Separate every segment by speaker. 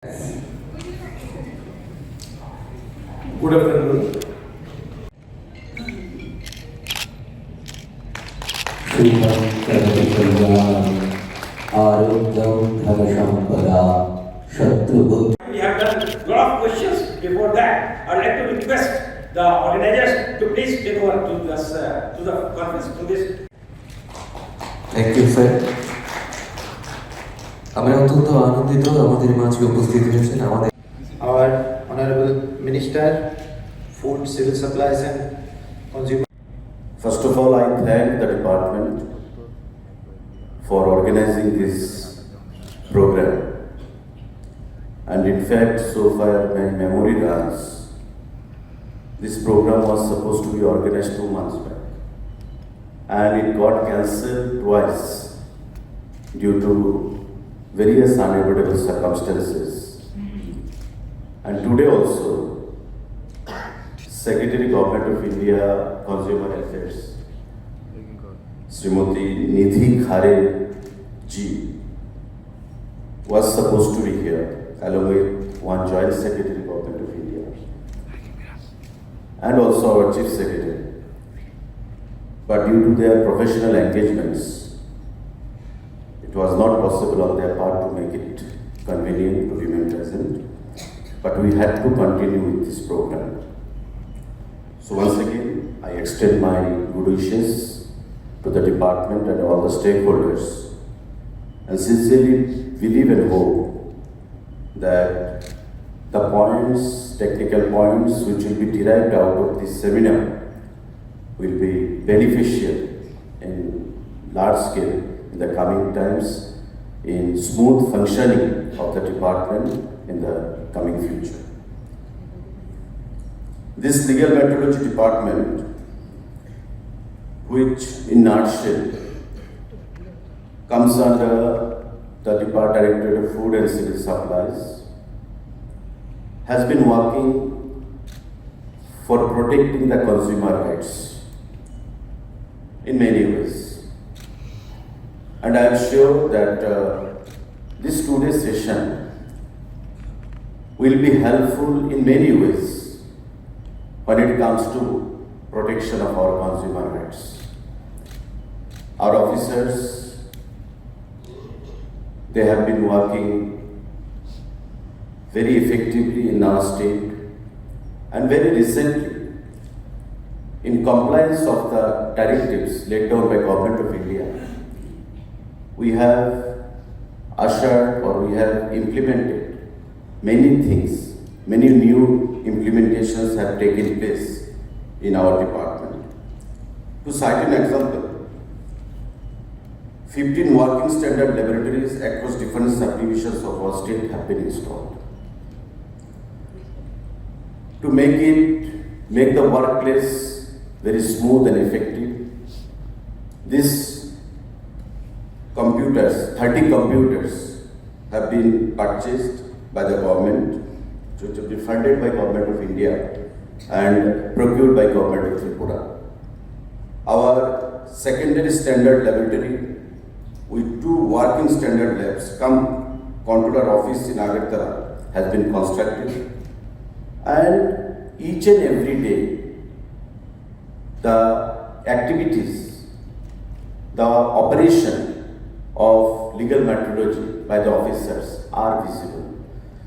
Speaker 1: Good afternoon. We have done a lot of questions before that. I'd like to request the organizers to please take over to the conference to this.
Speaker 2: Thank you, sir. আমরা অত্যন্ত আনন্দিত আমাদের মাঝে উপস্থিত হয়েছেন আমাদের
Speaker 3: Our Honorable Minister, Food, Civil Supplies and Consumer.
Speaker 4: First of all, I thank the department for organizing this program. And in fact, so far my memory runs, this program was supposed to be organized 2 months back. And it got cancelled twice due to various unavoidable circumstances. And today also, Secretary Government of India Consumer Affairs, Srimati Nidhi Khare ji, was supposed to be here along with one Joint Secretary Government of India and also our Chief Secretary. But due to their professional engagements, it was not possible on their part to make it convenient to remain present. But we had to continue with this program. So once again, I extend my good wishes to the department and all the stakeholders and sincerely believe and hope that the points, technical points which will be derived out of this seminar will be beneficial in large scale in the coming times in smooth functioning of the department in the coming future. This legal metrology department, which in nutshell comes under the Directorate of Food and Civil Supplies, has been working for protecting the consumer rights in many ways. And I am sure that this today's session will be helpful in many ways when it comes to protection of our consumer rights. Our officers, they have been working very effectively in our state and very recently in compliance of the directives laid down by Government of India. We have ushered or we have implemented many things, many new implementations have taken place in our department. To cite an example, 15 working standard laboratories across different subdivisions of our state have been installed. To make the workplace very smooth and effective, these computers, 30 computers have been purchased by the government, which have been funded by Government of India and procured by Government of Tripura. Our secondary standard laboratory with 2 working standard labs, controller office in Agartala has been constructed, and each and every day the activities, the operation of legal metrology by the officers are visible.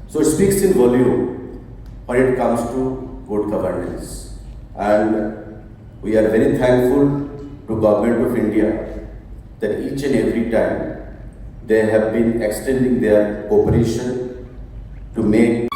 Speaker 4: So it speaks in volume when it comes to good governance. And we are very thankful to Government of India that each and every time they have been extending their cooperation to make